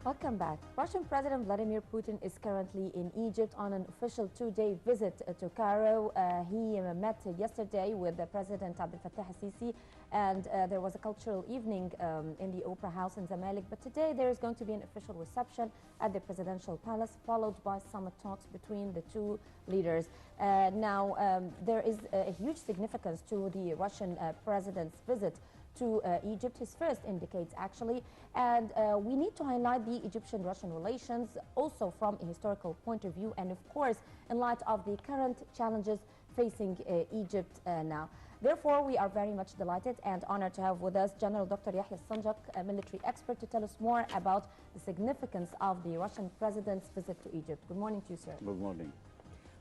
Welcome back. Russian President Vladimir Putin is currently in Egypt on an official two-day visit to Cairo. He met yesterday with President Abdel Fattah al-Sisi, and there was a cultural evening in the Opera House in Zamalek. But today there is going to be an official reception at the Presidential Palace, followed by summit talks between the two leaders. There is a huge significance to the Russian president's visit to Egypt, his first indicates actually, and we need to highlight the Egyptian-Russian relations also from a historical point of view and of course in light of the current challenges facing Egypt now. Therefore, we are very much delighted and honored to have with us General Dr. Yehya Sanjak, a military expert, to tell us more about the significance of the Russian president's visit to Egypt. Good morning to you, sir. Good morning.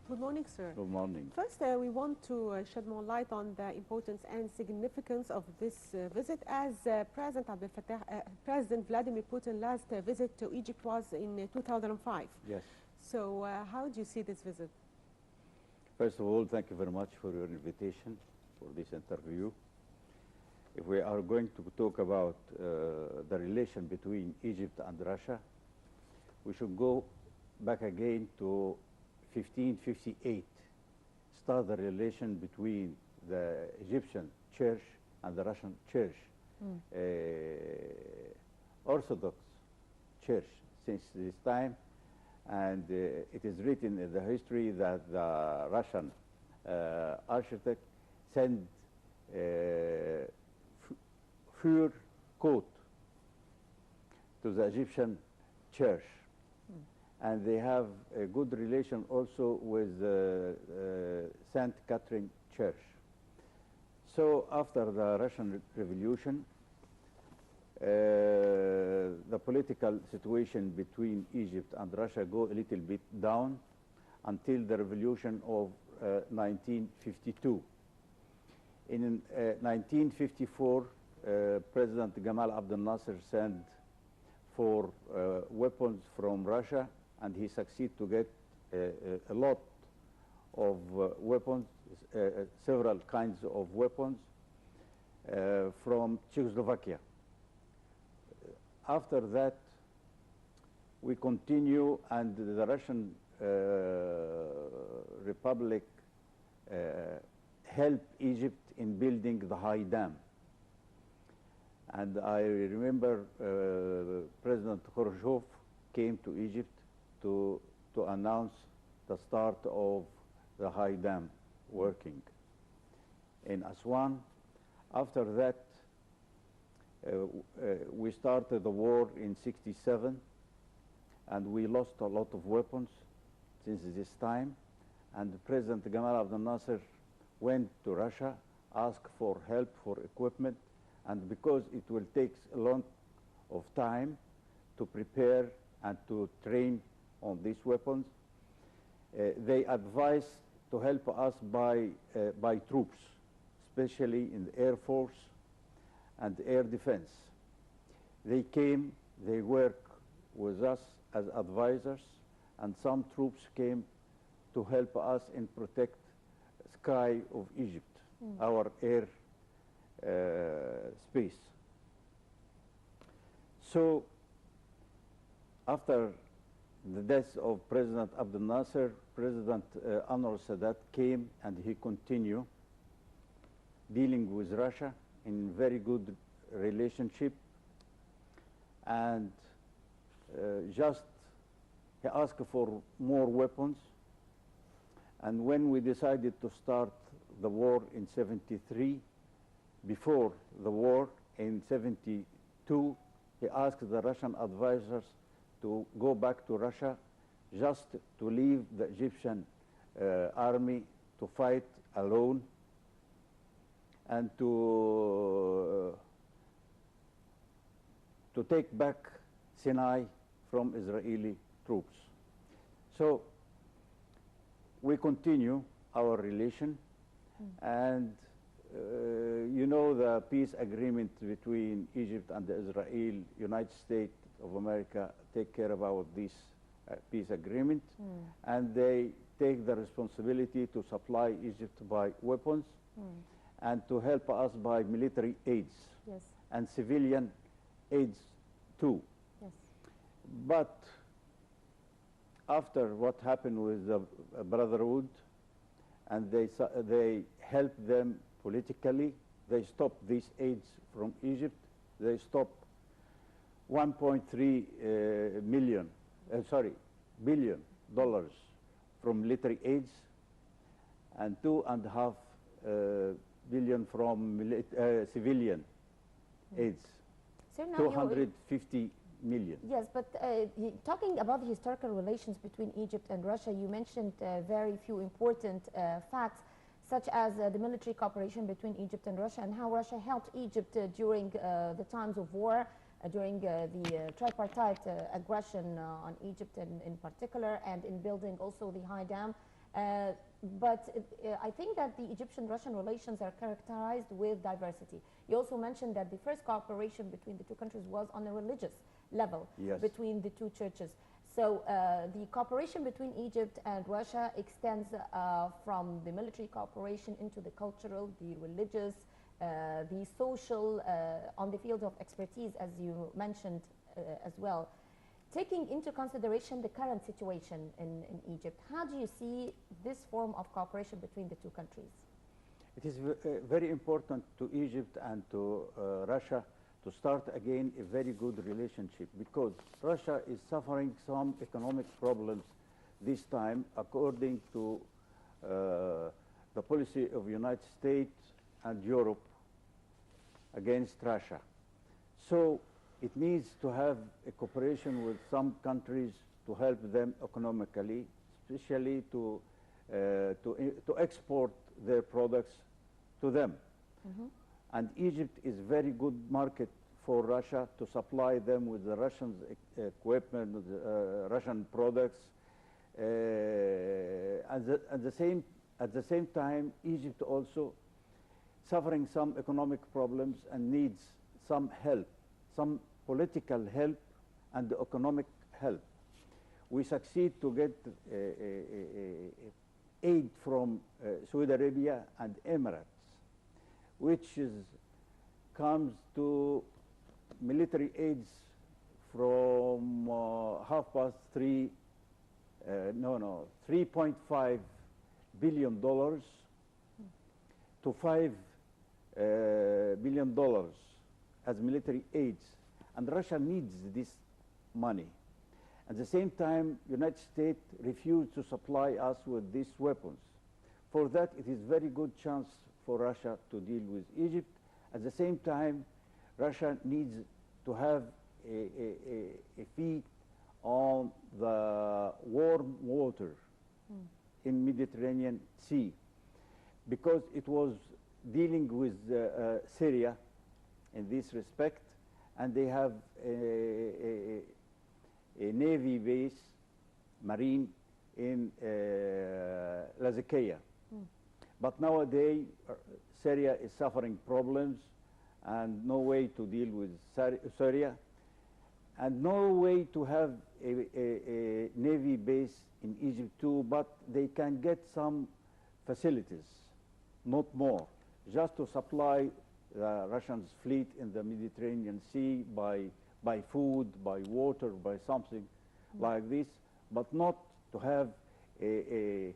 Good morning, sir. Good morning. First, we want to shed more light on the importance and significance of this visit, as President Vladimir Putin last visit to Egypt was in 2005. Yes. So how do you see this visit? First of all, thank you very much for your invitation for this interview. If we are going to talk about the relation between Egypt and Russia, we should go back again to 1558, start the relation between the Egyptian church and the Russian church, Orthodox church since this time, and it is written in the history that the Russian architect sent fur coat to the Egyptian church. And they have a good relation also with St. Catherine Church. So after the Russian Revolution, the political situation between Egypt and Russia go a little bit down until the revolution of 1952. In 1954, President Gamal Abdel Nasser sent for weapons from Russia, and he succeeded to get a lot of weapons, several kinds of weapons from Czechoslovakia. After that, we continue, and the Russian Republic helped Egypt in building the High Dam. And I remember President Khrushchev came to Egypt to announce the start of the High Dam working in Aswan. After that, we started the war in '67, and we lost a lot of weapons since this time. And President Gamal Abdel Nasser went to Russia, asked for help, for equipment, and because it will take a long of time to prepare and to train on these weapons, they advised to help us by troops, especially in the Air Force and air defense. They came, they worked with us as advisors, and some troops came to help us in protect sky of Egypt, our air space. So after the death of President Abdel Nasser, President Anwar Sadat came, and he continued dealing with Russia in very good relationship, and just he asked for more weapons. And when we decided to start the war in '73, before the war in '72, he asked the Russian advisors to go back to Russia, just to leave the Egyptian army to fight alone, and to take back Sinai from Israeli troops. So we continue our relation, and you know the peace agreement between Egypt and Israel, United States of America take care about this peace agreement, and they take the responsibility to supply Egypt by weapons and to help us by military aids and civilian aids too. Yes. But after what happened with the Brotherhood, and they helped them politically, they stopped these aids from Egypt. They stopped 1.3 billion dollars from military aids, and 2.5 billion from civilian aids. So now 250 million. Yes, but talking about the historical relations between Egypt and Russia, you mentioned very few important facts, such as the military cooperation between Egypt and Russia, and how Russia helped Egypt during the times of war, during the tripartite aggression on Egypt in particular, and in building also the high dam. But I think that the Egyptian-Russian relations are characterized with diversity. You also mentioned that the first cooperation between the two countries was on a religious level, yes, between the two churches. So the cooperation between Egypt and Russia extends from the military cooperation into the cultural, the religious, the social, on the field of expertise, as you mentioned as well. Taking into consideration the current situation in Egypt, how do you see this form of cooperation between the two countries? It is very important to Egypt and to Russia to start again a very good relationship, because Russia is suffering some economic problems this time according to the policy of United States and Europe against Russia. So it needs to have a cooperation with some countries to help them economically, especially to export their products to them. Mm-hmm. And Egypt is very good market for Russia to supply them with the Russian equipment, Russian products. At the same time, Egypt also suffering some economic problems and needs some help, some political help and economic help. We succeed to get aid from Saudi Arabia and Emirates, which comes to military aids from $3.5 billion to $5 billion as military aids, and Russia needs this money. At the same time, United States refused to supply us with these weapons. For that, it is very good chance for Russia to deal with Egypt. At the same time, Russia needs to have a feet on the warm water in Mediterranean Sea, because it was dealing with Syria in this respect, and they have a navy base, marine, in Laziquia. But nowadays, Syria is suffering problems and no way to deal with Syria, and no way to have a navy base in Egypt too, but they can get some facilities, not more, just to supply the Russian fleet in the Mediterranean Sea by food, by water, by something like this, but not to have a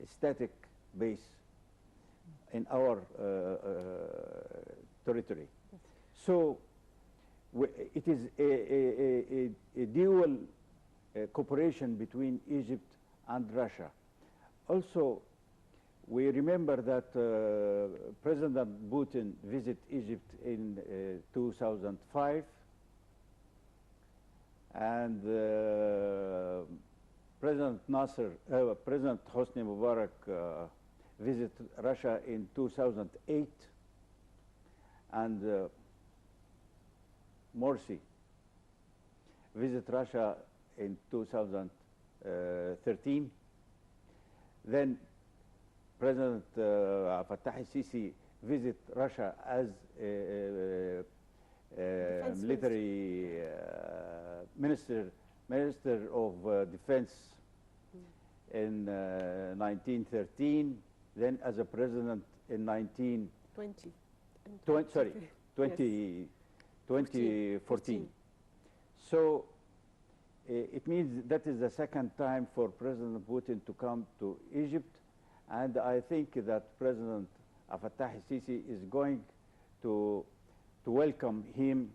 static base in our territory. So it is a dual cooperation between Egypt and Russia. Also, we remember that President Putin visited Egypt in 2005, and President Hosni Mubarak visited Russia in 2008, and Morsi visited Russia in 2013. Then President Fattah al-Sisi visited Russia as a military minister of defense in 1913, then as a president in 2014. So it means that is the second time for President Putin to come to Egypt, and I think that President Fattah al-Sisi is going to welcome him,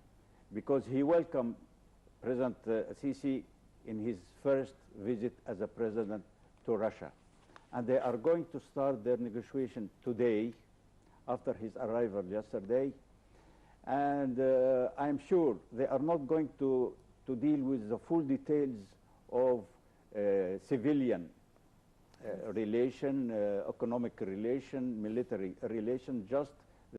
because he welcomed President Sisi in his first visit as a president to Russia. And they are going to start their negotiation today, after his arrival yesterday. And I'm sure they are not going to deal with the full details of civilian relation, economic relation, military relation, just